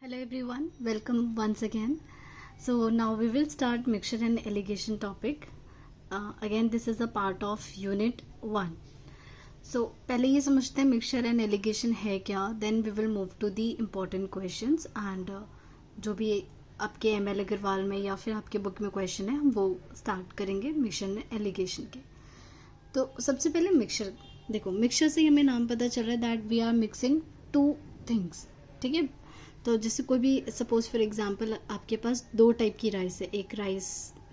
Hello everyone, welcome once again. So now we will start mixture and alligation topic. Again this is a part of unit 1. So पहले ये समझते हैं mixture and alligation है क्या, then we will move to the important questions and जो भी आपके ML Agarwal में या फिर आपके बुक में क्वेश्चन है हम वो स्टार्ट करेंगे मिक्सचर एंड एलिगेशन के. तो सबसे पहले मिक्सचर देखो, मिक्सचर से हमें नाम पता चल रहा है that we are mixing two things. ठीक है, तो जैसे कोई भी सपोज फॉर एग्जांपल आपके पास दो टाइप की राइस है, एक राइस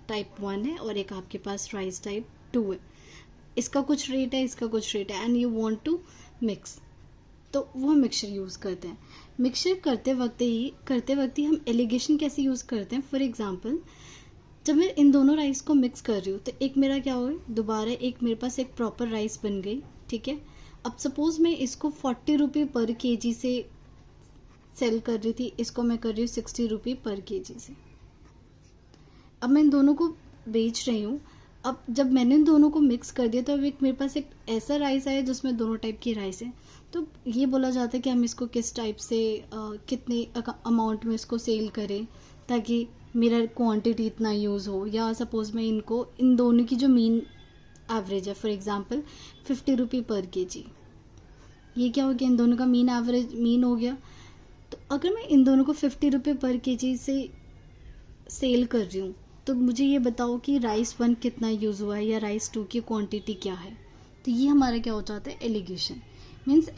टाइप 1 है और एक आपके पास राइस टाइप 2 है. इसका कुछ रेट है, इसका कुछ रेट है and you want to mix, तो वो मिक्सचर यूज़ करते हैं. मिक्सचर करते वक्त ही हम एलिगेशन कैसे यूज़ करते हैं. फॉर एग्जांपल जब मैं इन दोनों राइस को मिक्स कर रही हूँ तो एक मेरा क्या हुआ, दोबारा एक मेरे पास एक प्रॉपर राइस बन गई. ठीक है, अब सपोज मैं इसको 40 रुपये पर केजी से सेल कर रही थी, इसको मैं कर रही हूँ 60 रुपये पर केजी से. अब मैं इन दोनों को बेच रही हूँ. अब जब मैंने इन दोनों को मिक्स कर दिया तो अब एक मेरे पास एक ऐसा राइस आया जिसमें दोनों टाइप की राइस है. तो ये बोला जाता है कि हम इसको किस टाइप से कितने अमाउंट में इसको सेल करें ताकि मेरा क्वांटिटी इतना यूज़ हो. या सपोज मैं इनको इन दोनों की जो मीन एवरेज है, फॉर एग्जांपल 50 रुपये पर केजी, ये क्या हो गया, इन दोनों का मीन हो गया. तो अगर मैं इन दोनों को 50 रुपये पर केजी से सेल कर रही हूँ तो मुझे ये बताओ कि राइस 1 कितना यूज़ हुआ है या राइस 2 की क्वांटिटी क्या है. तो ये हमारा क्या हो जाता है, एलिगेशन.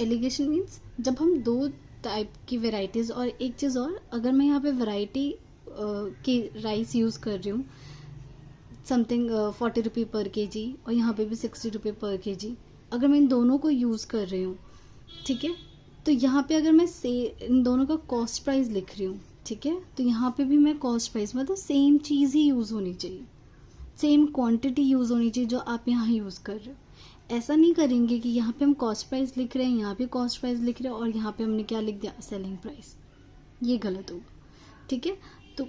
एलिगेशन मीन्स जब हम दो टाइप की वेराइटीज़, और एक चीज़ और, अगर मैं यहाँ पे वैरायटी की राइस यूज़ कर रही हूँ समथिंग 40 रुपये पर केजी और यहाँ पे भी 60 रुपये पर केजी, अगर मैं इन दोनों को यूज़ कर रही हूँ, ठीक है, तो यहाँ पे अगर मैं इन दोनों का कॉस्ट प्राइस लिख रही हूँ, ठीक है, तो यहाँ पे भी मैं कॉस्ट प्राइस मतलब सेम चीज़ ही यूज़ होनी चाहिए, सेम क्वांटिटी यूज़ होनी चाहिए जो आप यहाँ यूज़ कर रहे हो. ऐसा नहीं करेंगे कि यहाँ पे हम कॉस्ट प्राइस लिख रहे हैं, यहाँ पे कॉस्ट प्राइस लिख रहे हैं और यहाँ पे हमने क्या लिख दिया, सेलिंग प्राइस. ये गलत होगा. ठीक है, तो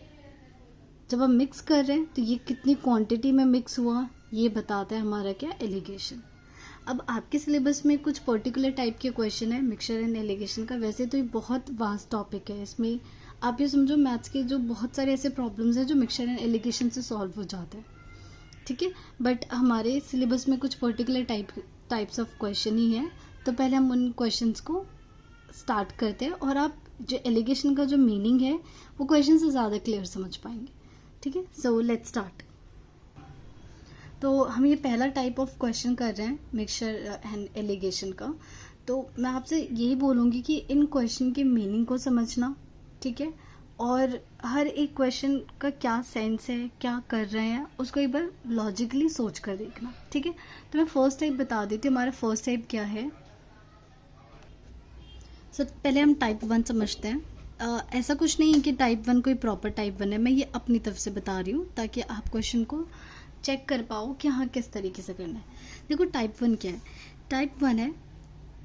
जब हम मिक्स कर रहे हैं तो ये कितनी क्वांटिटी में मिक्स हुआ ये बताता है हमारा क्या, एलिगेशन. अब आपके सिलेबस में कुछ पर्टिकुलर टाइप के क्वेश्चन है मिक्सचर एंड एलिगेशन का. वैसे तो ये बहुत वास्ट टॉपिक है, इसमें आप ये समझो मैथ्स के जो बहुत सारे ऐसे प्रॉब्लम्स हैं जो मिक्सचर एंड एलिगेशन से सॉल्व हो जाते हैं. ठीक है, बट हमारे सिलेबस में कुछ पर्टिकुलर टाइप्स ऑफ क्वेश्चन ही है. तो पहले हम उन क्वेश्चंस को स्टार्ट करते हैं और आप जो एलिगेशन का जो मीनिंग है वो क्वेश्चन से ज़्यादा क्लियर समझ पाएंगे. ठीक है, सो लेट्स स्टार्ट. तो हम ये पहला टाइप ऑफ क्वेश्चन कर रहे हैं मिक्सचर एंड एलिगेशन का. तो मैं आपसे यही बोलूँगी कि इन क्वेश्चन के मीनिंग को समझना, ठीक है, और हर एक क्वेश्चन का क्या सेंस है, क्या कर रहे हैं, उसको एक बार लॉजिकली सोच कर देखना. ठीक है, तो मैं फर्स्ट टाइप बता देती हूँ. हमारा फर्स्ट टाइप क्या है. पहले हम टाइप 1 समझते हैं. ऐसा कुछ नहीं है कि टाइप 1 कोई प्रॉपर टाइप 1 है, मैं ये अपनी तरफ से बता रही हूँ ताकि आप क्वेश्चन को चेक कर पाओ कि हाँ किस तरीके से करना है. देखो टाइप 1 क्या है. टाइप 1 है,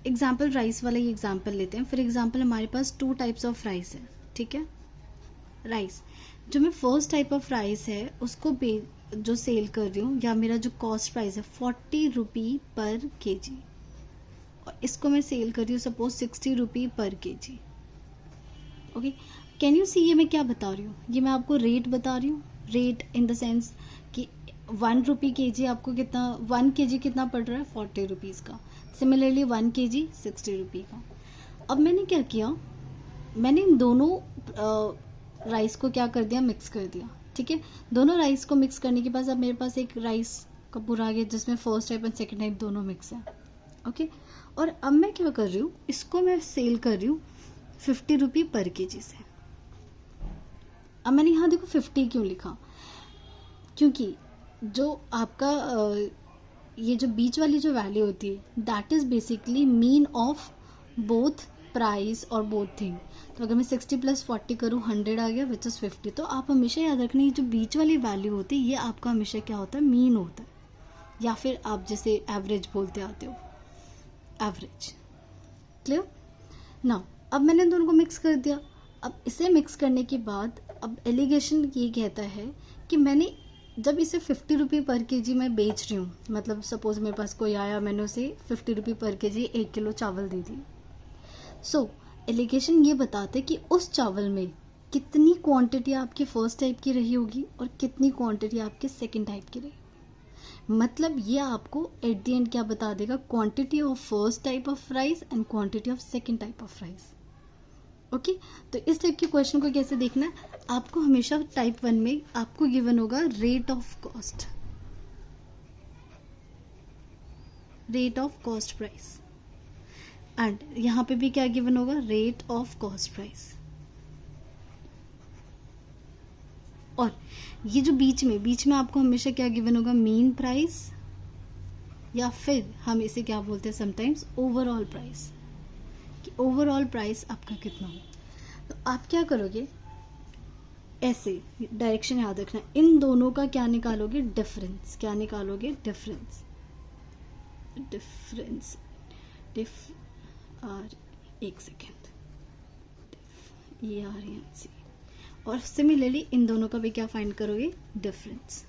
एग्जाम्पल राइस वाला ही एग्जाम्पल लेते हैं. फॉर एग्जाम्पल हमारे पास 2 टाइप्स ऑफ राइस है. ठीक है, राइस जो मैं फर्स्ट टाइप ऑफ राइस है उसको जो सेल कर रही हूँ, या मेरा जो कॉस्ट प्राइस है 40 रुपये पर केजी, और इसको मैं सेल कर रही हूँ सपोज 60 रुपये पर केजी. ओके, कैन यू सी ये मैं क्या बता रही हूँ, ये मैं आपको रेट बता रही हूँ. रेट इन द सेंस कि 1 रुपये केजी आपको कितना, 1 केजी कितना पड़ रहा है, 40 रुपीज़ का. सिमिलरली 1 केजी 60 रुपये का. अब मैंने क्या किया, मैंने इन दोनों राइस को क्या कर दिया, मिक्स कर दिया. ठीक है, दोनों राइस को मिक्स करने के बाद अब मेरे पास एक राइस का पूरा आ गया जिसमें first type and second type दोनों मिक्स है. ओके, और अब मैं क्या कर रही हूँ, इसको मैं सेल कर रही हूँ 50 रुपये पर केजी से. अब मैंने यहाँ देखो 50 क्यों लिखा, क्योंकि जो आपका ये जो बीच वाली जो वैल्यू होती है that is basically mean of both price और बोथ थिंग. तो अगर मैं 60 + 40 करूँ 100 आ गया विच इज़ 50. तो आप हमेशा याद रखना ये जो बीच वाली वैल्यू होती है ये आपका हमेशा क्या होता है, मीन होता है, या फिर आप जैसे एवरेज बोलते आते हो, एवरेज. क्लियर ना. अब मैंने दोनों को मिक्स कर दिया. अब इसे मिक्स करने के बाद अब एलिगेशन ये कहता है कि मैंने जब इसे 50 रुपये पर केजी मैं बेच रही हूँ, मतलब सपोज मेरे पास कोई आया, मैंने उसे 50 रुपये पर केजी 1 किलो चावल दे दी. सो एलिगेशन ये बताता है कि उस चावल में कितनी क्वांटिटी आपकी फर्स्ट टाइप की रही होगी और कितनी क्वांटिटी आपके सेकंड टाइप की रही। मतलब ये आपको एट द एंड क्या बता देगा, quantity of first type of rice and quantity of second type of rice. Okay, तो इस टाइप के क्वेश्चन को कैसे देखना है, आपको हमेशा टाइप 1 में आपको गिवन होगा rate of cost, rate of cost price, and यहां पे भी क्या गिवन होगा, रेट ऑफ कॉस्ट प्राइस। और ये जो बीच में आपको हमेशा क्या गिवन होगा, मीन प्राइस, या फिर हम इसे क्या बोलते हैं समटाइम्स ओवरऑल प्राइस, कि ओवरऑल प्राइस आपका कितना हो। तो आप क्या करोगे, ऐसे डायरेक्शन याद रखना, इन दोनों का क्या निकालोगे, डिफरेंस। क्या निकालोगे, डिफरेंस। डिफरेंस एक सेकेंड, ERNC। और सिमिलरली इन दोनों का भी क्या फाइंड करोगे, डिफरेंस।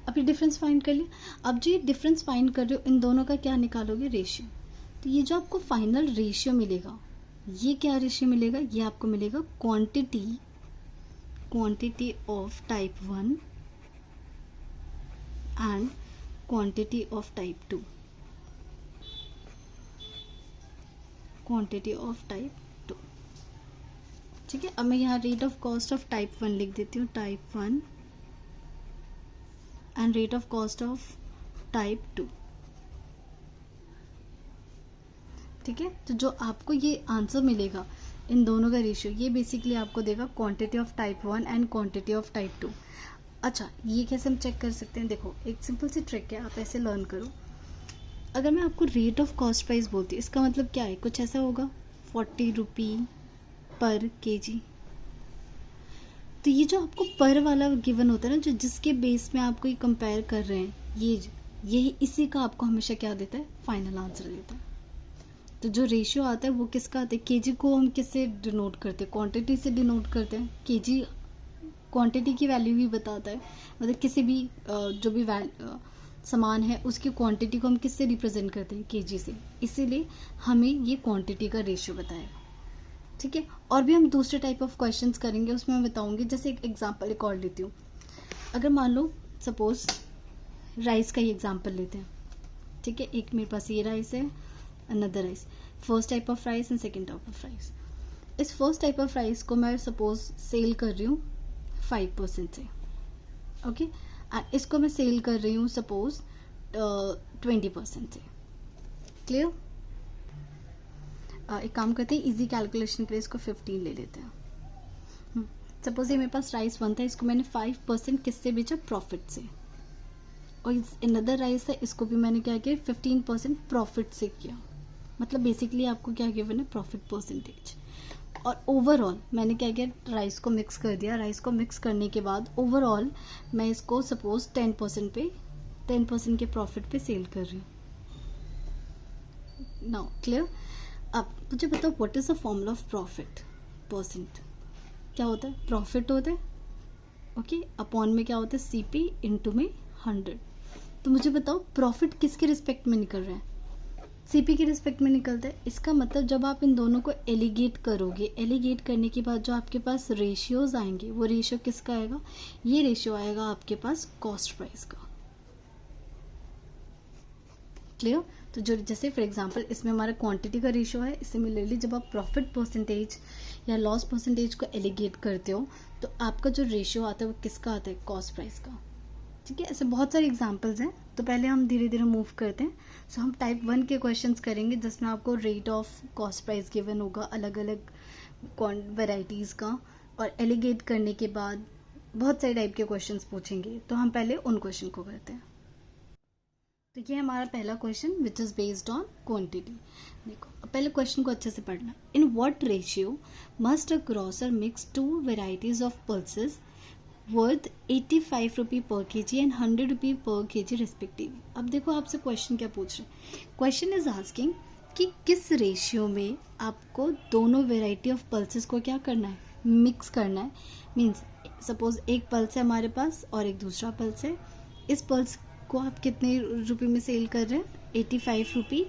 अब ये डिफरेंस फाइंड कर लिया। अब जो ये डिफरेंस फाइंड कर रहे हो, इन दोनों का क्या निकालोगे, रेशियो। तो ये जो आपको फाइनल रेशियो मिलेगा, ये क्या रेशियो मिलेगा, ये आपको मिलेगा quantity of type 1 and quantity of type 2, quantity of type 2। ठीक है, अब मैं यहाँ rate of cost of type 1 लिख देती हूँ, type 1 and rate of cost of type 2। ठीक है, तो जो आपको ये आंसर मिलेगा, इन दोनों का रेशियो, ये बेसिकली आपको देगा quantity of type 1 and quantity of type 2। अच्छा, ये कैसे हम चेक कर सकते हैं, देखो एक सिंपल सी ट्रिक है, आप ऐसे लर्न करो। अगर मैं आपको रेट ऑफ कॉस्ट प्राइस बोलती हूँ, इसका मतलब क्या है, कुछ ऐसा होगा 40 रुपी पर केजी। तो ये जो आपको पर वाला गिवन होता है ना, जो जिसके बेस में आपको ये कंपेयर कर रहे हैं, यही इसी का आपको हमेशा क्या देता है, फाइनल आंसर देता है। तो जो रेशियो आता है वो किसका आता है, केजी को हम किससे डिनोट करते हैं, क्वांटिटी से डिनोट करते हैं। केजी क्वांटिटी की वैल्यू ही बताता है, मतलब किसी भी जो भी सामान है उसकी क्वांटिटी को हम किससे रिप्रेजेंट करते हैं, केजी से। इसीलिए हमें ये क्वांटिटी का रेशियो बताएगा। ठीक है, और भी हम दूसरे टाइप ऑफ क्वेश्चंस करेंगे, उसमें मैं बताऊंगी। जैसे एक एग्जांपल एक और लेती हूँ। अगर मान लो सपोज राइस का ही एग्जांपल लेते हैं। ठीक है, एक मेरे पास ये राइस है, another rice, first type of rice and second type of rice. इस फर्स्ट टाइप ऑफ राइस को मैं सपोज सेल कर रही हूँ 5% से। ओके, एंड इसको मैं सेल कर रही हूँ सपोज 20% से। क्लियर? एक काम करते हैं, इजी कैलकुलेशन के लिए इसको 15 ले लेते हैं। सपोज ये मेरे पास राइस 1 था, इसको मैंने 5% किससे बेचा, प्रॉफिट से। और अनदर राइस है, इसको भी मैंने क्या किया, 15% प्रॉफिट से किया। मतलब बेसिकली आपको क्या गिवन है, प्रॉफिट परसेंटेज। और ओवरऑल मैंने क्या किया, राइस को मिक्स कर दिया। राइस को मिक्स करने के बाद ओवरऑल मैं इसको सपोज 10% के प्रॉफिट पे सेल कर रही हूँ। Now clear? अब मुझे बताओ what is the formula of profit percent. क्या होता है, प्रॉफिट होता है, ओके, अपॉन में क्या होता है, सीपी इनटू में 100। तो मुझे बताओ प्रॉफिट किसके रिस्पेक्ट में निकल रहा है, सीपी के रिस्पेक्ट में निकलता है। इसका मतलब जब आप इन दोनों को एलिगेट करोगे, एलिगेट करने के बाद जो आपके पास रेशियोज आएंगे, वो रेशियो किसका आएगा, ये रेशियो आएगा आपके पास कॉस्ट प्राइस का। क्लियर? तो जो जैसे फॉर एग्जांपल इसमें हमारा क्वांटिटी का रेशियो है, सिमिलरली जब आप प्रॉफिट परसेंटेज या लॉस परसेंटेज को एलिगेट करते हो तो आपका जो रेशियो आता है वो किसका आता है, कॉस्ट प्राइस का। ठीक है, ऐसे बहुत सारे एग्जांपल्स हैं। तो पहले हम धीरे धीरे मूव करते हैं। सो हम टाइप 1 के क्वेश्चंस करेंगे जिसमें आपको rate of cost price given होगा, अलग अलग वेराइटीज़ का, और एलिगेट करने के बाद बहुत सारे टाइप के क्वेश्चंस पूछेंगे। तो हम पहले उन क्वेश्चन को करते हैं। तो ये हमारा पहला question which is based on quantity. देखो पहले क्वेश्चन को अच्छे से पढ़ना। In what ratio must a grocer mix 2 varieties of pulses worth 85 rupee per KG and 100 rupee per KG respectively. अब देखो आपसे क्वेश्चन क्या पूछ रहे हैं, क्वेश्चन इज आस्किंग कि किस रेशियो में आपको दोनों वेराइटी ऑफ पल्सेस को क्या करना है, मिक्स करना है। मीन्स सपोज एक पल्स है हमारे पास और एक दूसरा पल्स है। इस पल्स को आप कितने रुपए में सेल कर रहे हैं, 85 रुपी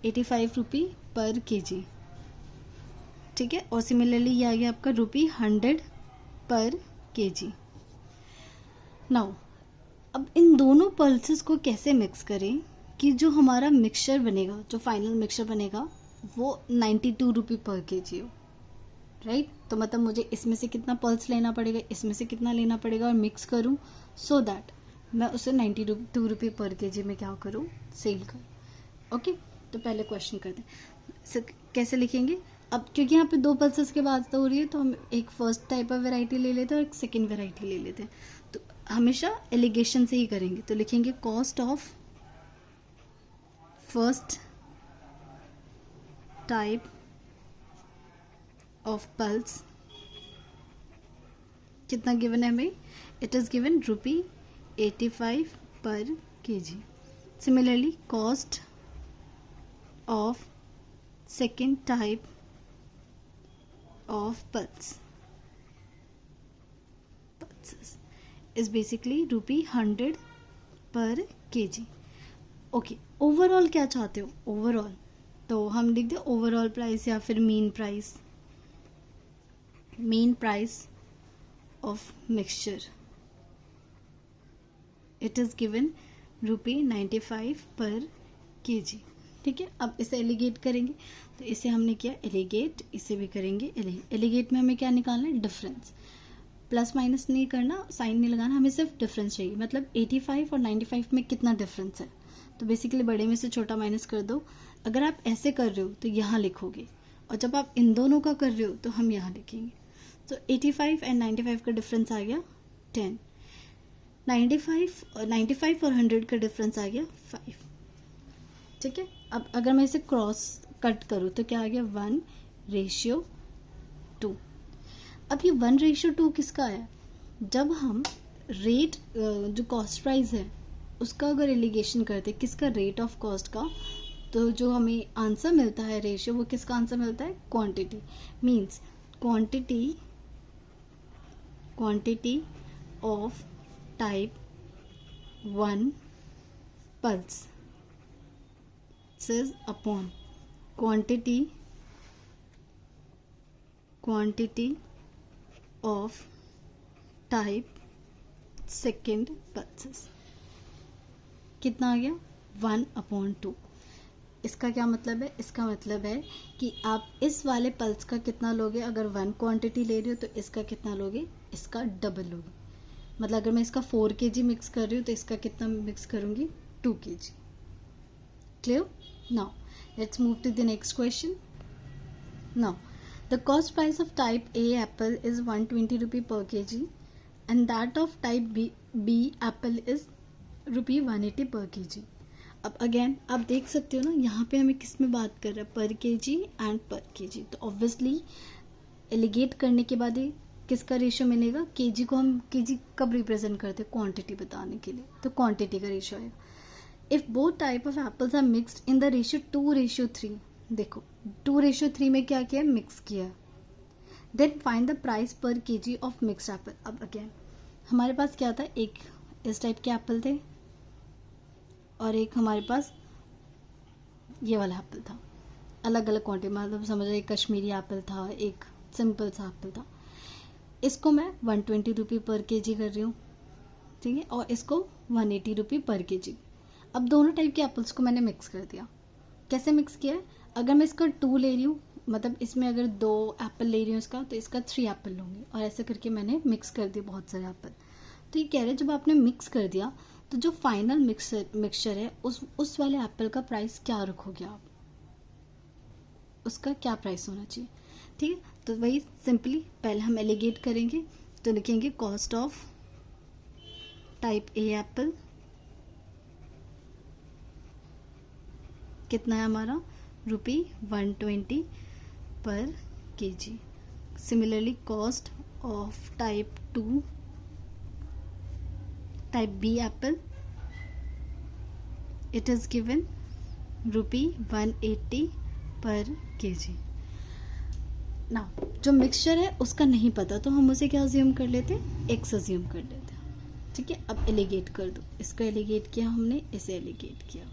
85 रुपी पर केजी, ठीक है। और सिमिलरली ये आ गया आपका ₹100 पर केजी। नाउ अब इन दोनों पल्सेस को कैसे मिक्स करें कि जो हमारा मिक्सचर बनेगा, जो फाइनल मिक्सचर बनेगा वो 92 रुपी पर केजी हो, राइट। तो मतलब मुझे इसमें से कितना पल्स लेना पड़ेगा, इसमें से कितना लेना पड़ेगा और मिक्स करूं सो दैट मैं उसे 92 रुपी पर केजी में क्या करूं, सेल करूं। ओके, तो पहले क्वेश्चन करते हैं। कैसे लिखेंगे अब, क्योंकि यहाँ पे दो पल्सेस के बाद तो हो रही है तो हम एक फर्स्ट टाइप ऑफ वेराइटी ले लेते हैं और एक सेकेंड वेराइटी ले लेते हैं। तो हमेशा एलिगेशन से ही करेंगे। तो लिखेंगे cost of first type of pulse कितना गिवन है हमें, इट इज गिवन ₹85 पर kg. Similarly cost of second type of pulses is basically ₹100 पर केजी। ओके, ओवरऑल क्या चाहते हो, ओवरऑल तो हम लिख दे ओवरऑल प्राइस या फिर mean price, mean price of mixture it is given ₹95 पर केजी, ठीक है। अब इसे एलिगेट करेंगे, तो इसे हमने किया एलिगेट, इसे भी करेंगे एलिगेट में हमें क्या निकालना है, डिफरेंस। प्लस माइनस नहीं करना, साइन नहीं लगाना, हमें सिर्फ डिफरेंस चाहिए। मतलब 85 और 95 में कितना डिफरेंस है, तो बेसिकली बड़े में से छोटा माइनस कर दो। अगर आप ऐसे कर रहे हो तो यहाँ लिखोगे, और जब आप इन दोनों का कर रहे हो तो हम यहाँ लिखेंगे। तो 85 एंड 95 का डिफरेंस आ गया 10, 95 और 100 का डिफरेंस आ गया 5, ठीक है। अब अगर मैं इसे क्रॉस कट करूँ तो क्या आ गया 1:2। अब ये 1:2 किसका है, जब हम रेट जो कॉस्ट प्राइस है उसका अगर एलिगेशन करते किसका, रेट ऑफ कॉस्ट का, तो जो हमें आंसर मिलता है रेशियो वो किसका आंसर मिलता है, quantity. Means quantity of type 1 pulse is upon quantity of type second pulses. कितना आ गया 1/2। इसका क्या मतलब है, इसका मतलब है कि आप इस वाले पल्स का कितना लोगे, अगर 1 क्वांटिटी ले रहे हो तो इसका कितना लोगे, इसका डबल लोगे। मतलब अगर मैं इसका 4 kg मिक्स कर रही हूँ तो इसका कितना मिक्स करूँगी, 2 kg। Clear. Now let's move to the next question. Now the cost price of type A apple is 120 rupee per kg and that of type B apple is ₹180 per kg। अब again आप देख सकते हो ना, यहाँ पे हमें किस में बात कर रहा है, पर केजी एंड पर केजी। तो ऑब्वियसली एलिगेट करने के बाद किसका रेशियो मिलेगा, केजी को हम केजी कब रिप्रेजेंट करते हैं, क्वांटिटी बताने के लिए, तो क्वांटिटी का रेशियो आएगा। If both type of apples are mixed in the ratio 2:3, देखो 2:3 में क्या किया, मिक्स किया। Then find the price per kg of mixed apple. अब अगेन हमारे पास क्या था, एक इस टाइप के एप्पल थे और एक हमारे पास ये वाला एप्पल था, अलग अलग क्वांटिटी, मतलब समझ रहे, एक कश्मीरी एप्पल था, एक सिंपल सा एप्पल था। इसको मैं 120 रुपी पर केजी कर रही हूँ, ठीक है, और इसको 180 रुपी पर केजी। अब दोनों टाइप के एप्पल्स को मैंने मिक्स कर दिया। कैसे मिक्स किया है, अगर मैं इसका 2 ले रही हूँ, मतलब इसमें अगर 2 एप्पल ले रही हूँ इसका, तो इसका 3 एप्पल लूँगी, और ऐसे करके मैंने मिक्स कर दिया बहुत सारे एप्पल। तो ये कह रहे जब आपने मिक्स कर दिया तो जो फाइनल मिक्सचर है उस वाले एप्पल का प्राइस क्या रखोगे आप, उसका क्या प्राइस होना चाहिए, ठीक है। तो वही सिंपली पहले हम एलिगेट करेंगे, तो लिखेंगे cost of type A apple कितना है हमारा, ₹120 per kg. Similarly cost of type B apple it is given ₹180 per KG. Now जो मिक्सचर है उसका नहीं पता तो हम उसे क्या अज्यूम कर लेते हैं, एक्स अज्यूम कर लेते हैं, ठीक है। अब एलिगेट कर दो, इसको एलिगेट किया हमने, इसे एलिगेट किया,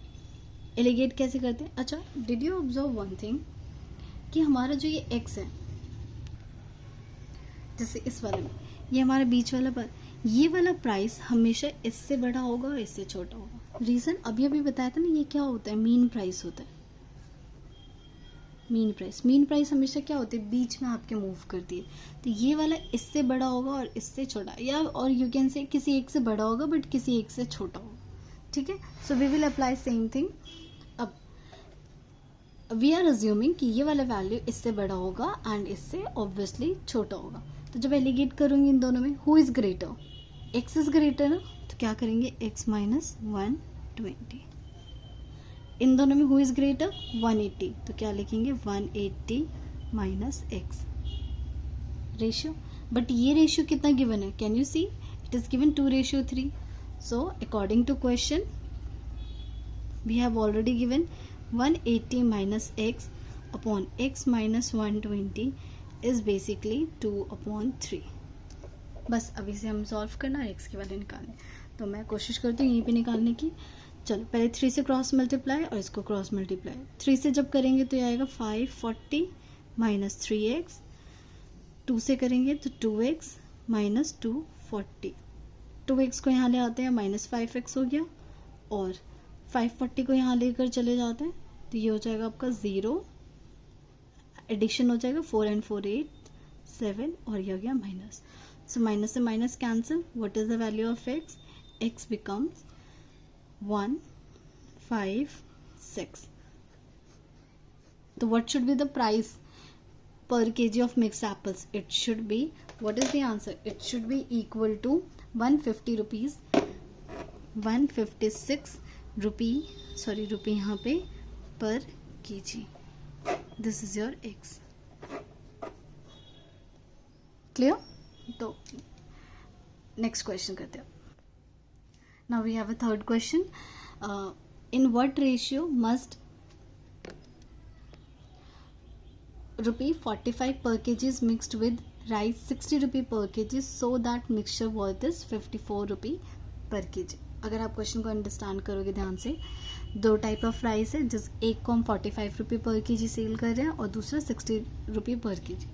एलिगेट कैसे करते हैं? अच्छा, did you observe one thing कि हमारा जो ये x है, जैसे इस वाले में, ये हमारा बीच वाला पर, ये वाला प्राइस हमेशा इससे बड़ा होगा और इससे छोटा होगा। रीजन अभी अभी बताया था ना, ये क्या होता है, मीन प्राइस होता है। मीन प्राइस हमेशा क्या होती है, बीच में आपके मूव करती है। तो ये वाला इससे बड़ा होगा और इससे छोटा, या और यू कैन से किसी एक से बड़ा होगा बट किसी एक से छोटा होगा। ठीक है, so we will apply same thing. अब वी आर अज्यूमिंग कि ये वाला वैल्यू इससे बड़ा होगा एंड इससे ऑब्वियसली छोटा होगा। तो जब एलिगेट करूंगी इन दोनों में, who is greater, x is greater ना, तो क्या करेंगे, x माइनस 120। इन दोनों में हु इज ग्रेटर, 180, तो क्या लिखेंगे, 180 माइनस x रेशियो। बट ये रेशियो कितना गिवन है, can you see, it is given 2:3। So according to question we have already given 180 minus x upon x minus 120 is basically 2/3। बस अभी से हम सॉल्व करना है, x की वैल्यू निकालने। तो मैं कोशिश करती हूँ यहीं पे निकालने की। चलो पहले 3 से क्रॉस मल्टीप्लाई और इसको क्रॉस मल्टीप्लाई। 3 से जब करेंगे तो ये आएगा 540 माइनस 3x, 2 से करेंगे तो 2x माइनस 240। 2x को यहाँ ले आते हैं, माइनस 5x हो गया, और 540 को यहाँ लेकर चले जाते हैं तो ये हो जाएगा आपका 0, एडिशन हो जाएगा 4 and 4 8 7, और ये हो गया माइनस। सो माइनस से minus cancel, what is the value of x, x becomes 1 5 6। तो what should be the price per kg of mixed apples? It should be, what is the answer, it should be equal to 150 rupees, 156 rupee, sorry rupee यहाँ पे per kg. This is your x. Clear? तो next question करते हैं. Now we have a third question. In what ratio must rupee 45 per kg is mixed with rice 60 rupee per kg so that mixture worth is 54 rupee per kg? अगर आप question को understand करोगे ध्यान से, दो type of rice है, जिस एक को हम 45 रुपये पर केजी सेल कर रहे हैं और दूसरा 60 रुपये पर केजी।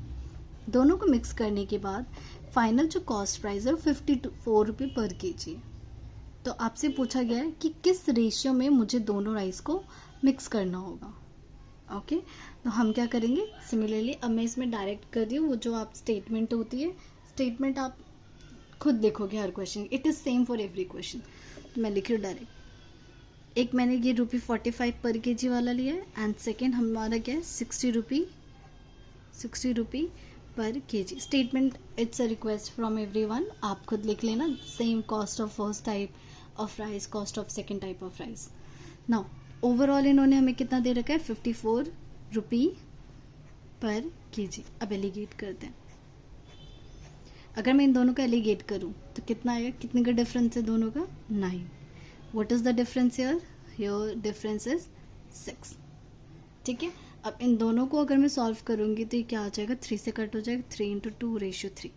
दोनों को मिक्स करने के बाद फाइनल जो कॉस्ट प्राइस है वो 54 रुपये पर केजी है। तो आपसे पूछा गया है कि किस रेशियो में मुझे दोनों राइस को मिक्स करना होगा। ओके, तो हम क्या करेंगे, सिमिलरली अब मैं इसमें डायरेक्ट कर रही हूँ, वो जो आप स्टेटमेंट होती है, स्टेटमेंट आप खुद देखोगे हर question, it is same for every question. तो मैं लिख रही हूँ डायरेक्ट। एक मैंने ये ₹45 पर केजी वाला लिया है एंड सेकेंड हमारा क्या है 60 रुपी per KG. Statement it's a request from everyone, आप खुद लिख लेना, same cost of first type of rice, cost of second type of rice. Now overall इन्होंने हमें कितना दे रखा है, 54 रुपी पर केजी। अब एलिगेट करते हैं। अगर मैं इन दोनों का एलिगेट करूं तो कितना आएगा, कितने का डिफरेंस है दोनों का, 9। What is the difference here, here difference is 6। ठीक है, अब इन दोनों को अगर मैं सॉल्व करूंगी तो ये क्या आ जाएगा, 3 से कट हो जाएगा, 3 × 2:3।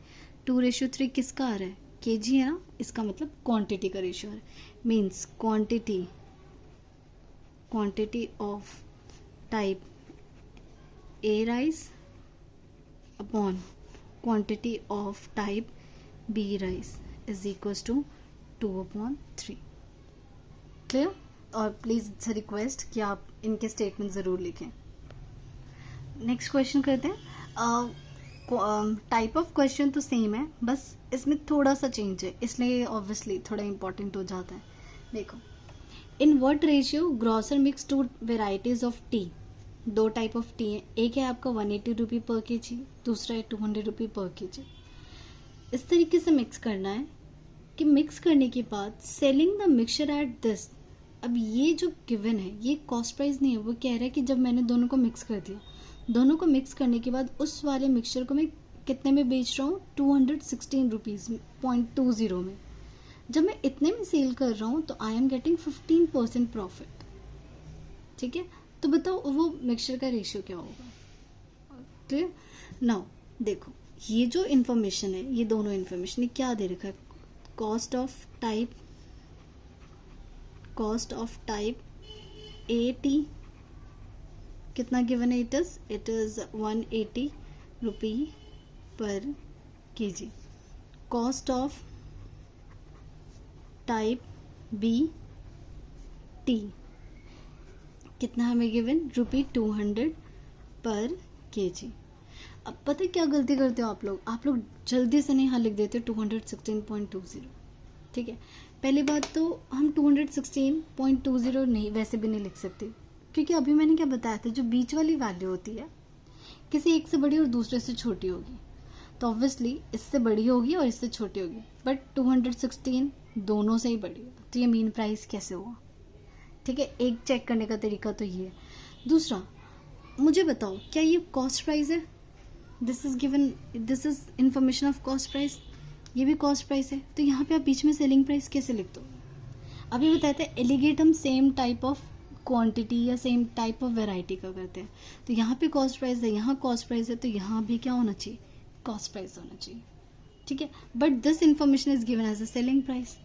2:3 किसका आ रहा है, केजी है ना, इसका मतलब क्वांटिटी का रेशियो है, means quantity of type A rice upon quantity of type B rice is equals to 2/3। Clear? और प्लीज़ इट्स रिक्वेस्ट कि आप इनके स्टेटमेंट ज़रूर लिखें। नेक्स्ट क्वेश्चन करते हैं। टाइप ऑफ क्वेश्चन तो सेम है, बस इसमें थोड़ा सा चेंज है, इसलिए ऑब्वियसली थोड़ा इंपॉर्टेंट हो जाता है। देखो, in what ratio grocer mix 2 varieties of T. दो टाइप ऑफ टी है, एक है आपका 180 रुपी पर केजी, दूसरा है 200 रुपी पर केजी। इस तरीके से मिक्स करना है कि मिक्स करने के बाद selling the mixture at this. अब ये जो गिवन है ये कॉस्ट प्राइस नहीं है, वो कह रहा है कि जब मैंने दोनों को मिक्स कर दिया, दोनों को मिक्स करने के बाद उस वाले मिक्सचर को मैं कितने में बेच रहा हूँ, 216 रुपीज़ 0.20 में। जब मैं इतने में सेल कर रहा हूँ तो आई एम गेटिंग 15% प्रॉफिट। ठीक है, तो बताओ वो मिक्सचर का रेशियो क्या होगा। क्लियर? नाउ देखो, ये जो इन्फॉर्मेशन है, ये दोनों इन्फॉर्मेशन क्या दे रखा है, कॉस्ट ऑफ टाइप 180 कितना गिवन है? It is 180 rupee per kg. Cost of type B tea कितना हमें गिवन? ₹200 पर केजी. अब पता है क्या गलती करते हो आप लोग जल्दी से नहीं यहाँ लिख देते 216.20. ठीक है, पहली बात तो हम 216.20 नहीं वैसे भी नहीं लिख सकते, क्योंकि अभी मैंने क्या बताया था, जो बीच वाली वैल्यू होती है किसी एक से बड़ी और दूसरे से छोटी होगी, तो ऑब्वियसली इससे बड़ी होगी और इससे छोटी होगी, बट 216 दोनों से ही बड़ी है, तो ये मीन प्राइस कैसे हुआ? ठीक है, एक चेक करने का तरीका तो ये है. दूसरा, मुझे बताओ क्या ये कॉस्ट प्राइस है? This is information of cost price, ये भी कॉस्ट प्राइस है, तो यहाँ पे आप बीच में सेलिंग प्राइस कैसे लिख दो? अभी बताते हैं एलिगेट हम सेम टाइप ऑफ क्वांटिटी या सेम टाइप ऑफ वैरायटी का करते हैं, तो यहाँ पे कॉस्ट प्राइस है, यहाँ कॉस्ट प्राइस है, तो यहाँ भी क्या होना चाहिए? कॉस्ट प्राइस होना चाहिए. ठीक है, but this information is given as a selling price,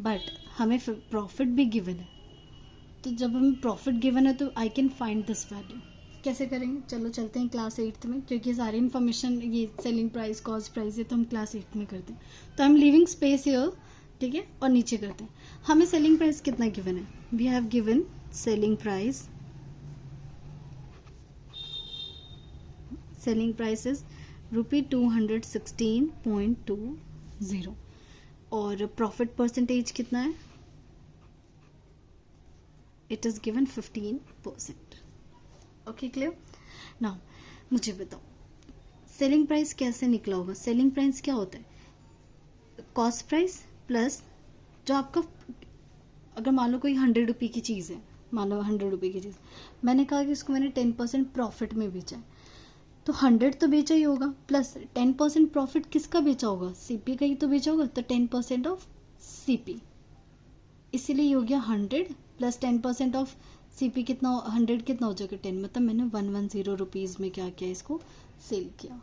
but हमें प्रॉफिट भी गिवन है, तो जब हमें प्रॉफिट गिवन है तो I can find this value. कैसे करेंगे? चलो चलते हैं क्लास 8th में, क्योंकि सारी इन्फॉर्मेशन ये सेलिंग प्राइस कॉस्ट प्राइस है तो हम क्लास 8 में करते हैं, तो I am leaving space here. ठीक है, और नीचे करते हैं. हमें सेलिंग प्राइस कितना गिवन है? We have given selling price is ₹216.20 और प्रॉफिट परसेंटेज कितना है? It is given 15%. Okay, clear? Now मुझे बताओ सेलिंग प्राइस कैसे निकला होगा? सेलिंग प्राइस क्या होता है? कॉस्ट प्राइस प्लस जो आपका, अगर मान लो कोई 100 रुपये की चीज़ है, मान लो 100 रुपये की चीज़, मैंने कहा कि इसको मैंने 10% प्रॉफिट में बेचा है, तो 100 तो बेचा ही होगा, प्लस 10% प्रॉफिट किसका बेचा होगा? सीपी का ही तो बेचा होगा, तो 10% ऑफ सीपी, इसीलिए हो गया 100 प्लस 10% ऑफ सीपी कितना? 100 कितना हो जाएगा? 10, मतलब मैंने 110 रुपीज़ में क्या किया? इसको सेल किया.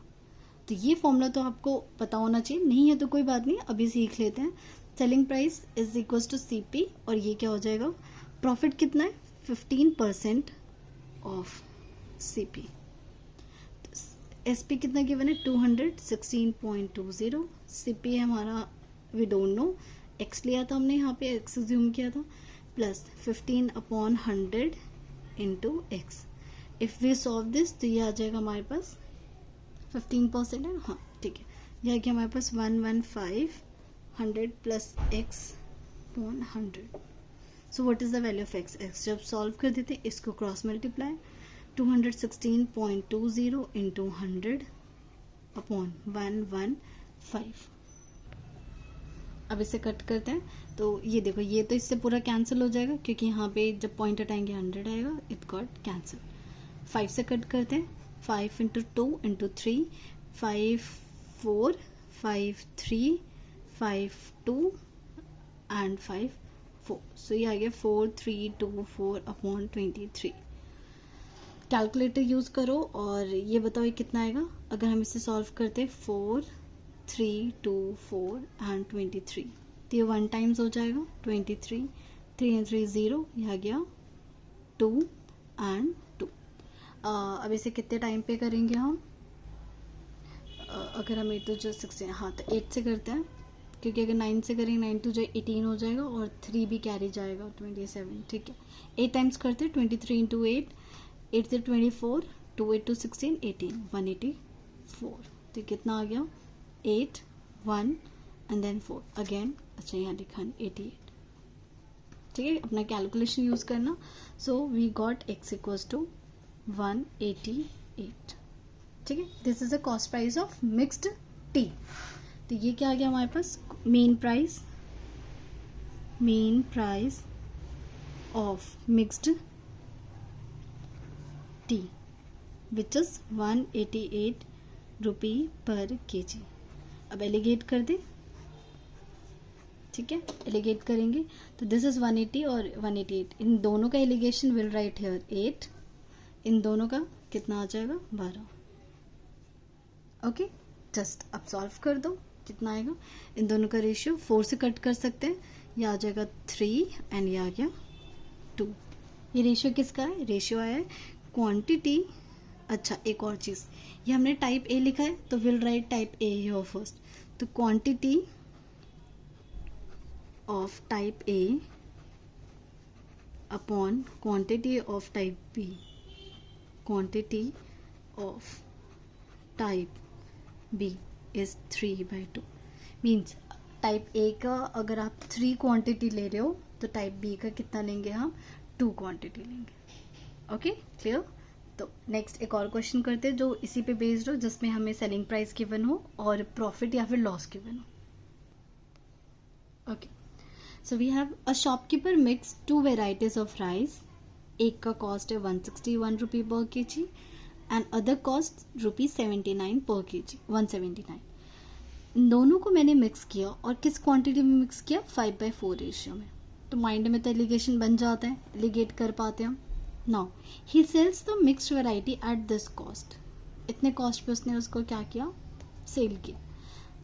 तो ये फॉर्मूला तो आपको पता होना चाहिए, नहीं है तो कोई बात नहीं, अभी सीख लेते हैं. Selling price is equal to CP, और ये क्या हो जाएगा? प्रॉफिट कितना है? 15% ऑफ सीपी. एसपी कितना गिवन है? 216.20. सीपी है हमारा, वी डोंट नो, एक्स लिया था हमने, यहाँ पे एक्स ज्यूम किया था, plus 15/100 into x. If we solve this तो ये आ जाएगा हमारे पास 15% है, हाँ ठीक है, यह आ गया हमारे पास 115 plus x upon 100. So what is the value of x? X जब सॉल्व कर देते इसको क्रॉस मल्टीप्लाई, 216.20 इंटू 100 अपॉन 115. अब इसे कट करते हैं, तो ये देखो, ये तो इससे पूरा कैंसिल हो जाएगा, क्योंकि यहाँ पे जब पॉइंट हटाएंगे 100 आएगा, इट गॉट कैंसिल. 5 से कट करते हैं, 5 इंटू 2 इंटू 3, 5 4 5 3 5 2 एंड 5 4. सो ये आ गया 4324 अपॉन 23. कैलकुलेटर यूज करो और ये बताओ ये कितना आएगा अगर हम इसे सॉल्व करते. 4 3 2 4 एंड 23, तो ये 1 टाइम्स हो जाएगा 23, 3 and 3 0, यह आ गया 2 एंड 2. अब इसे कितने टाइम पे करेंगे हम? अगर हम 8 to 16, हाँ तो 8 से करते हैं, क्योंकि अगर 9 से करेंगे 9 to 18 हो जाएगा और 3 भी कैरी जाएगा 27. ठीक है, 8 टाइम्स करते हैं, 23 इंटू 8, 8 से 24, 2 8 to 16 18, 184. तो कितना आ गया? 8 1 एंड देन 4 अगेन. अच्छा यहाँ लिखा 88. ठीक है, अपना कैलकुलेशन यूज करना. So we got x equals to 188. ठीक है, this is the cost price of mixed tea. तो ये क्या आ गया हमारे पास? Main price of mixed tea which is 188 rupee per KG. अब एलिगेट कर दे. ठीक है, एलिगेट करेंगे तो दिस इज 180 और 188, इन दोनों का एलिगेशन विल राइट हियर 8, इन दोनों का कितना आ जाएगा? 12. ओके, जस्ट अब सॉल्व कर दो, कितना आएगा? इन दोनों का रेशियो 4 से कट कर सकते हैं, ये आ जाएगा 3 एंड ये आ गया 2. ये रेशियो किसका है? रेशियो है क्वांटिटी। अच्छा, एक और चीज़, ये हमने टाइप ए लिखा है तो will write type A here first. तो quantity of type A upon quantity of type B, quantity of type B is 3/2। Means type A का अगर आप 3 क्वांटिटी ले रहे हो तो टाइप बी का कितना लेंगे हम? 2 क्वांटिटी लेंगे। Okay, clear? तो नेक्स्ट एक और क्वेश्चन करते हैं जो इसी पे बेस्ड हो, जिसमें हमें सेलिंग प्राइस गिवन हो और प्रॉफिट या फिर लॉस गिवन हो। Okay, so we have a shopkeeper mix 2 varieties of rice. एक का कॉस्ट है 161 rupee per kg and other cost ₹79 पर kg, 179। इन दोनों को मैंने मिक्स किया और किस क्वांटिटी में मिक्स किया? 5/4 रेशियो में। तो माइंड में तो एलिगेशन बन जाता है, एलिगेट कर पाते हैं हम। Now he sells the mixed variety at this cost. इतने कॉस्ट पे उसने उसको क्या किया? सेल किया।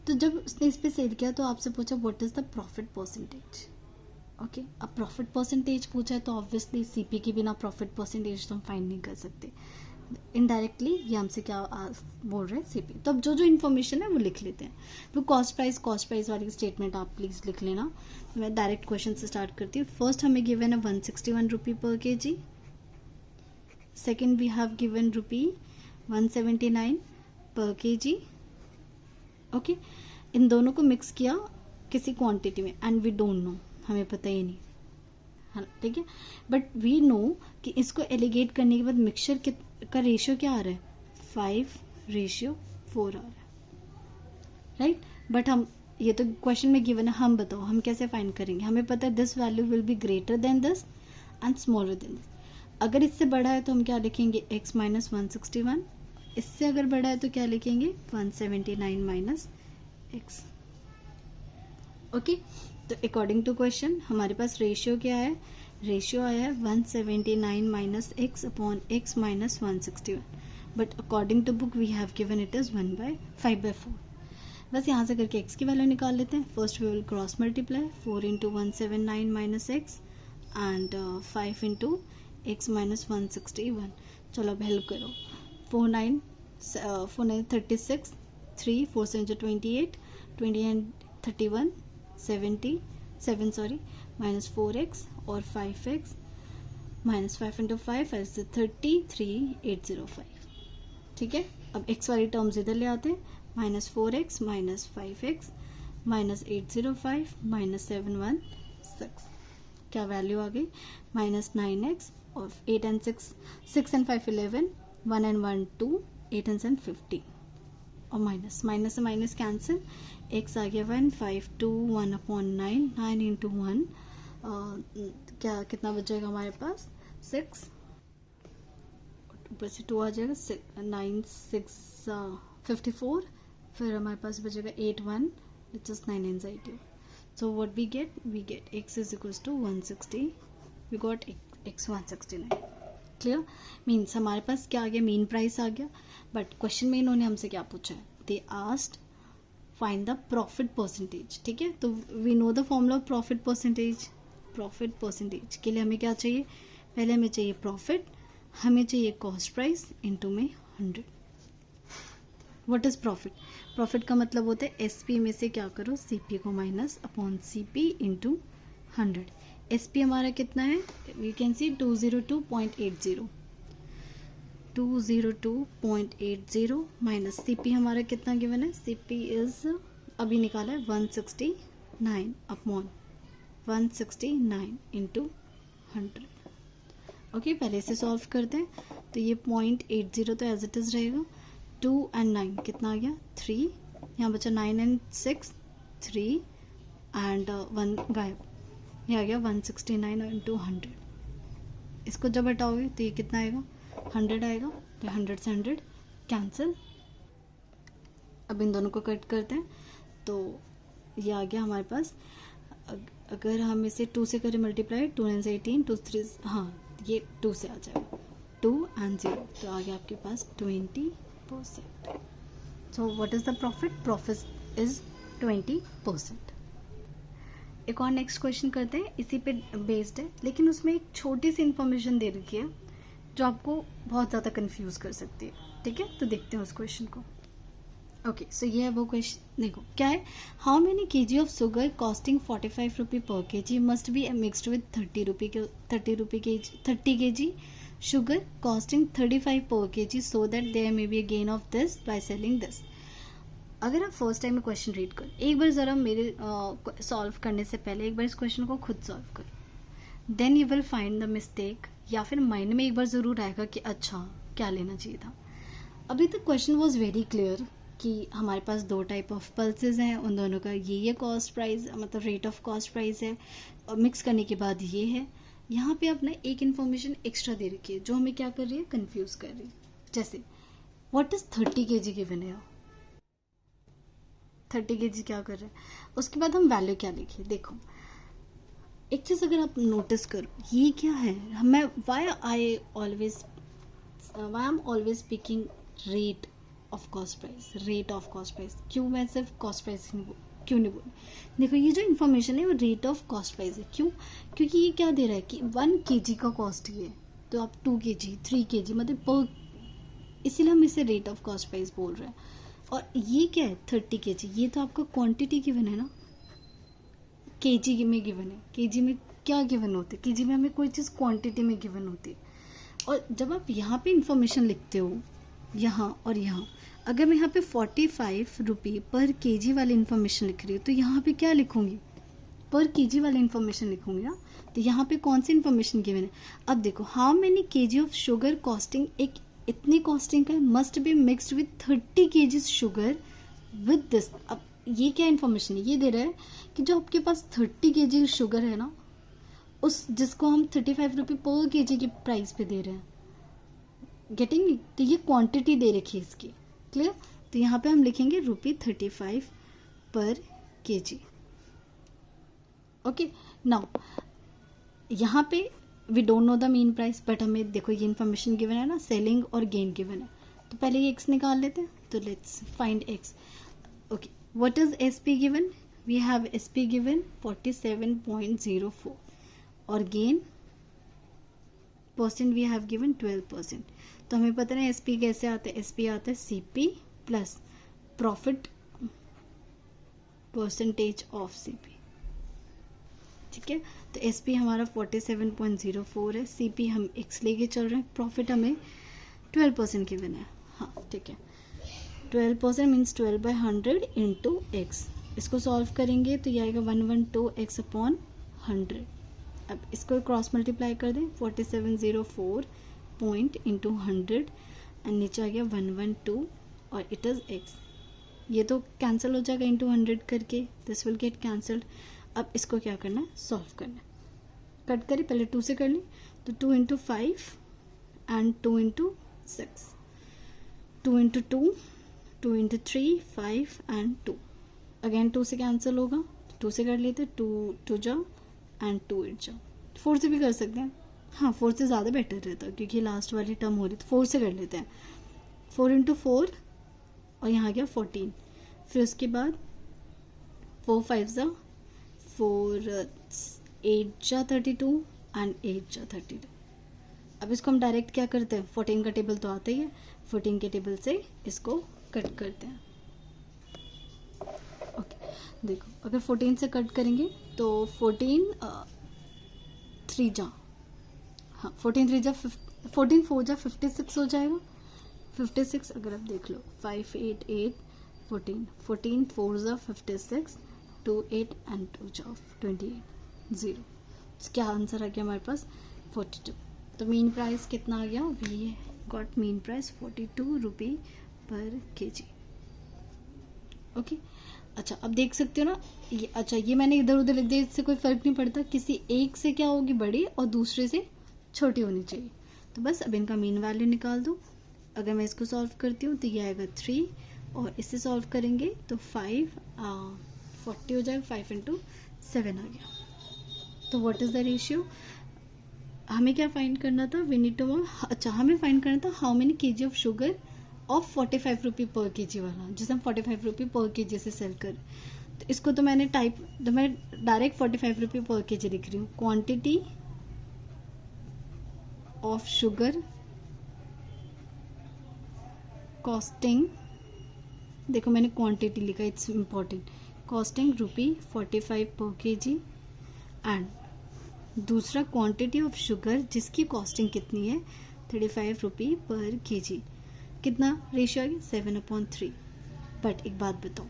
तो जब उसने इस पे सेल किया तो आपसे पूछा what is the profit percentage. Okay, अब प्रॉफिट परसेंटेज पूछा है तो ऑब्वियसली सीपी के बिना प्रॉफिट परसेंटेज तो हम फाइंड नहीं कर सकते। इनडायरेक्टली ये हमसे क्या बोल रहे हैं? सीपी। तो अब जो जो इन्फॉर्मेशन है वो लिख लेते हैं। तो कॉस्ट प्राइस वाली स्टेटमेंट आप प्लीज लिख लेना। मैं डायरेक्ट क्वेश्चन से स्टार्ट करती हूँ। फर्स्ट हमें गिवन है 161 rupee per kg। Second we have given rupee 179 per kg। Okay, इन दोनों को मिक्स किया किसी क्वांटिटी में एंड वी डोंट नो, हमें पता ही नहीं, हाँ ठीक है। बट वी नो कि इसको एलिगेट करने के बाद मिक्सचर का रेशियो क्या आ रहा है? 5/4 आ रहा है, राइट। बट हम ये तो क्वेश्चन में गिवन है, हम बताओ हम कैसे फाइंड करेंगे? हमें पता है this value will be greater than this and smaller than this. अगर इससे बड़ा है तो हम क्या लिखेंगे? x minus 161। इससे अगर बड़ा है तो क्या लिखेंगे? 179 माइनस x। ओके, तो अकॉर्डिंग टू क्वेश्चन हमारे पास रेशियो क्या है? रेशियो आया है 179 minus x upon x minus 161। But according to book we have given it is 5/4। बस यहाँ से करके x की वैल्यू निकाल लेते हैं। First we will cross multiply 4 into 179 minus x and 5 into x minus 161। चलो अब हेल्प करो। 4 9 36, 3 4 7 28, 28 31 77 सॉरी, माइनस 4x और 5x माइनस 5 इंटू 5 इज 33,805। ठीक है, अब x वाली टर्म्स इधर ले आते हैं। Minus 4x minus 5x minus 805 minus 716, क्या वैल्यू आ गई? माइनस 9x और 8 and 6 and 5 11, 1 and 1 2, 8 and 7 15 और माइनस माइनस से माइनस कैंसिल। x आ गया 1 5 2 1 अपॉन 9, 9 इंटू 1 क्या कितना बचेगा हमारे पास? 6, ऊपर से 2 आ जाएगा, 9 6 54, फिर हमारे पास बचेगा 8 1 which is 9 anxiety. So what we get x is equals to 160. We got x 169. Clear? Means हमारे पास क्या आ गया? मीन प्राइस आ गया। बट क्वेश्चन में इन्होंने हमसे क्या पूछा है? They asked find the profit percentage. ठीक है, तो we know the formula of profit percentage. Profit percentage के लिए हमें क्या चाहिए? पहले हमें चाहिए प्रॉफिट, हमें चाहिए कॉस्ट प्राइस इनटू में 100। What is profit? प्रॉफिट का मतलब होता है एसपी में से क्या करो? सीपी को minus upon CP into 100। SP हमारा कितना है? We can see 202.80, 202.80 minus CP हमारा कितना गिवन है? सीपी इज अभी निकाला है 169 अपॉन 169 इंटू 100। ओके, पहले से सॉल्व करते हैं। तो ये 0.80 तो एज इट इज रहेगा। 2 and 9 कितना आ गया? 3, यहाँ बचा 9 and 6 3 एंड 1 गायब, ये आ गया 169 इंटू 100। इसको जब हटाओगे तो ये कितना आएगा? 100 आएगा। तो 100 से 100 कैंसिल। अब इन दोनों को कट करते हैं तो ये आ गया हमारे पास। अगर हम इसे 2 से करें मल्टीप्लाई, 2 9 से 18, 2 3 हाँ ये 2 से आ जाएगा, 2 and 0 तो आ गया आपके पास 20%। So what is the profit? Profit is 20%। एक और नेक्स्ट क्वेश्चन करते हैं, इसी पे बेस्ड है, लेकिन उसमें एक छोटी सी इंफॉर्मेशन दे रखी है जो आपको बहुत ज़्यादा कंफ्यूज कर सकती है। ठीक है, तो देखते हैं उस क्वेश्चन को। ओके, सो ये है वो क्वेश्चन। देखो क्या है, how many KG of sugar costing 45 rupee per KG must be mixed with 30 KG sugar costing 35 per kg so that there may be a gain of this by selling this। अगर आप first time में question read कर, एक बार ज़रा मेरे solve करने से पहले एक बार इस क्वेश्चन को खुद सॉल्व करो, then you will find the mistake, या फिर माइंड में एक बार ज़रूर आएगा कि अच्छा क्या लेना चाहिए था। अभी तक क्वेश्चन वॉज वेरी क्लियर कि हमारे पास दो टाइप ऑफ पल्सेज हैं, उन दोनों का ये कॉस्ट प्राइस मतलब रेट ऑफ कॉस्ट प्राइस है, और मिक्स करने के बाद ये है। यहाँ पे अपना एक इन्फॉर्मेशन एक्स्ट्रा दे रखी है जो हमें क्या कर रही है, कंफ्यूज कर रही है। जैसे व्हाट इज 30 केजी गिवन है, 30 केजी क्या कर रहे हैं, उसके बाद हम वैल्यू क्या लिखे। देखो एक चीज अगर आप नोटिस करो, ये क्या है, मैं why am always speaking rate of cost price, क्यों मैं सिर्फ कॉस्ट प्राइस क्यों नहीं बोली। देखो ये जो इन्फॉर्मेशन है वो रेट ऑफ कॉस्ट प्राइस है, क्यों, क्योंकि ये क्या दे रहा है कि 1 केजी का कॉस्ट ही है, तो आप 2 केजी 3 केजी मतलब पर, इसीलिए हम इसे रेट ऑफ कॉस्ट प्राइस बोल रहे हैं। और ये क्या है 30 केजी, ये तो आपका क्वांटिटी गिवन है ना, केजी में गिवन है। केजी में क्या गिवन होते, केजी में हमें कोई चीज़ क्वांटिटी में गिवन होती है। और जब आप यहाँ पे इंफॉर्मेशन लिखते हो, यहाँ और यहाँ, अगर मैं यहाँ पे 45 रुपये पर केजी वाली इन्फॉर्मेशन लिख रही हूँ तो यहाँ पे क्या लिखूंगी, पर केजी वाली इन्फॉर्मेशन लिखूंगी ना। तो यहाँ पे कौन सी इन्फॉर्मेशन गिवन है, अब देखो how many KG of sugar costing, एक इतनी कॉस्टिंग का must be mixed with 30 KG sugar with this. अब ये क्या इन्फॉर्मेशन है, ये दे रहा है कि जो आपके पास 30 केजी शुगर है ना, उस जिसको हम 35 रुपये पर केजी की प्राइस पे दे रहे हैं, गेटिंग, तो ये क्वांटिटी दे रखी है इसकी, क्लियर। तो यहाँ पे हम लिखेंगे ₹35 पर केजी। ओके, नाउ यहाँ पे we don't know the mean price, but हमें देखो ये इन्फॉर्मेशन गिवन है ना, सेलिंग और गेन गिवन है, तो पहले ये एक्स निकाल लेते हैं। तो let's find x. Okay, what is S P given, we have S P given 47.04 और gain percent we have given 12%। तो हमें पता है एसपी कैसे आता है, एसपी आता है CP plus profit percentage of CP. ठीक है, तो एसपी हमारा 47.04 है, सीपी हम एक्स लेके चल रहे हैं, प्रॉफिट हमें 12% गिवन है। हाँ ठीक है, 12% मीन्स 12/100 इंटू एक्स। इसको सॉल्व करेंगे तो ये आएगा 112x अपॉन 100। अब इसको क्रॉस मल्टीप्लाई कर दें, 4704 पॉइंट इंटू 100 एंड नीचे आ गया 112 और इट इज़ एक्स। ये तो कैंसिल हो जाएगा इंटू 100 करके, दिस विल गेट कैंसल्ड। अब इसको क्या करना है, सॉल्व करना है। कट करें, पहले 2 से कर लें, तो 2 into 5 and 2 into 6, 2 into 2, 2 into 3, 5 and 2। Again 2 से कैंसिल होगा, 2 से कर लेते, 2 जा एंड 2 8 जा। 4 से भी कर सकते हैं, हाँ 4 से ज़्यादा बेटर रहता है क्योंकि लास्ट वाली टर्म हो रही, तो 4 से कर लेते हैं। 4 इंटू 4 और यहाँ गया 14, फिर उसके बाद 4 5 जा 4 8 जा 32 एंड 8 जा 32। अब इसको हम डायरेक्ट क्या करते हैं, 14 का टेबल तो आता ही है, 14 के टेबल से इसको कट करते हैं। ओके, देखो अगर 14 से कट करेंगे तो 14 3 जा, हाँ 14 3 जा 14 4 जा 56 हो जाएगा। 56 अगर आप देख लो 5 8 8 14 14 4 जा 56, 2 8 एंड 2 जा 28 0। क्या आंसर आ गया हमारे पास 42। तो मीन प्राइस कितना आ गया, वी गॉट मीन प्राइस 42 रुपये पर केजी। ओके, अच्छा अब देख सकते हो ना ये, अच्छा ये मैंने इधर उधर लिख दिया, इससे कोई फर्क नहीं पड़ता, किसी एक से क्या होगी बड़ी और दूसरे से छोटी होनी चाहिए। तो बस अब इनका मीन वैल्यू निकाल दो। अगर मैं इसको सॉल्व करती हूँ तो ये आएगा 3 और इससे सॉल्व करेंगे तो 5 40 हो जाएगा, 5 इंटू 7 आ गया। तो व्हाट इज द रेशियो, हमें क्या फाइंड करना था, वी नीड टू, अच्छा हमें फाइंड करना था how many KG of sugar of 45 रुपये पर केजी वाला, जिसे हम 45 रुपये पर केजी से सेल कर। तो इसको तो मैं डायरेक्ट 45 रुपये पर के जी लिख रही हूँ. क्वांटिटी ऑफ शुगर कॉस्टिंग, देखो मैंने क्वांटिटी लिखा, इट्स इम्पॉर्टेंट. कॉस्टिंग ₹45 पर के जी. एंड दूसरा क्वांटिटी ऑफ शुगर जिसकी कॉस्टिंग कितनी है 35 रुपये पर के जी. कितना रेशियो आ गया 7/3. बट एक बात बताओ,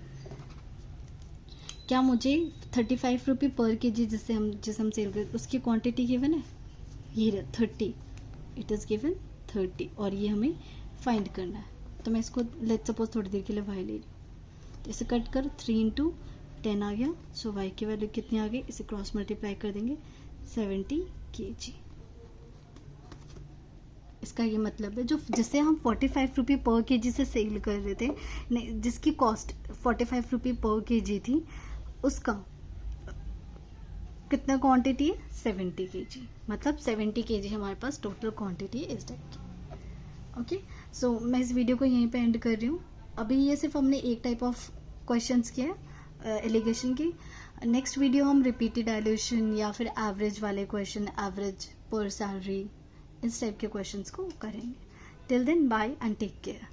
क्या मुझे 35 रुपये पर के जी जिसे हम सेल करते उसकी क्वांटिटी गिवन है? ये 30, इट इज़ गिवन 30 और ये हमें फाइंड करना है. तो मैं इसको लेट्स सपोज थोड़ी देर के लिए वाई ले रही हूँ. तो इसे कट कर 3 × 10 आ गया. सो वाई की वैल्यू कितनी आ गई? इसे क्रॉस मल्टीप्लाई कर देंगे 70 kg. इसका ये मतलब है जो जिसे हम 45 रुपये पर के जी से सेल कर रहे थे, नहीं जिसकी कॉस्ट 45 रुपये पर के जी थी, उसका कितना क्वांटिटी है 70 kg. मतलब 70 kg हमारे पास टोटल क्वांटिटी है इस टाइप की. ओके, सो मैं इस वीडियो को यहीं पे एंड कर रही हूँ. अभी ये सिर्फ हमने एक टाइप ऑफ क्वेश्चंस किया है एलिगेशन की. नेक्स्ट वीडियो हम रिपीटेड डायल्यूशन या फिर एवरेज वाले क्वेश्चन, एवरेज पर सैलरी, इस टाइप के क्वेश्चंस को करेंगे. Till then bye and take care.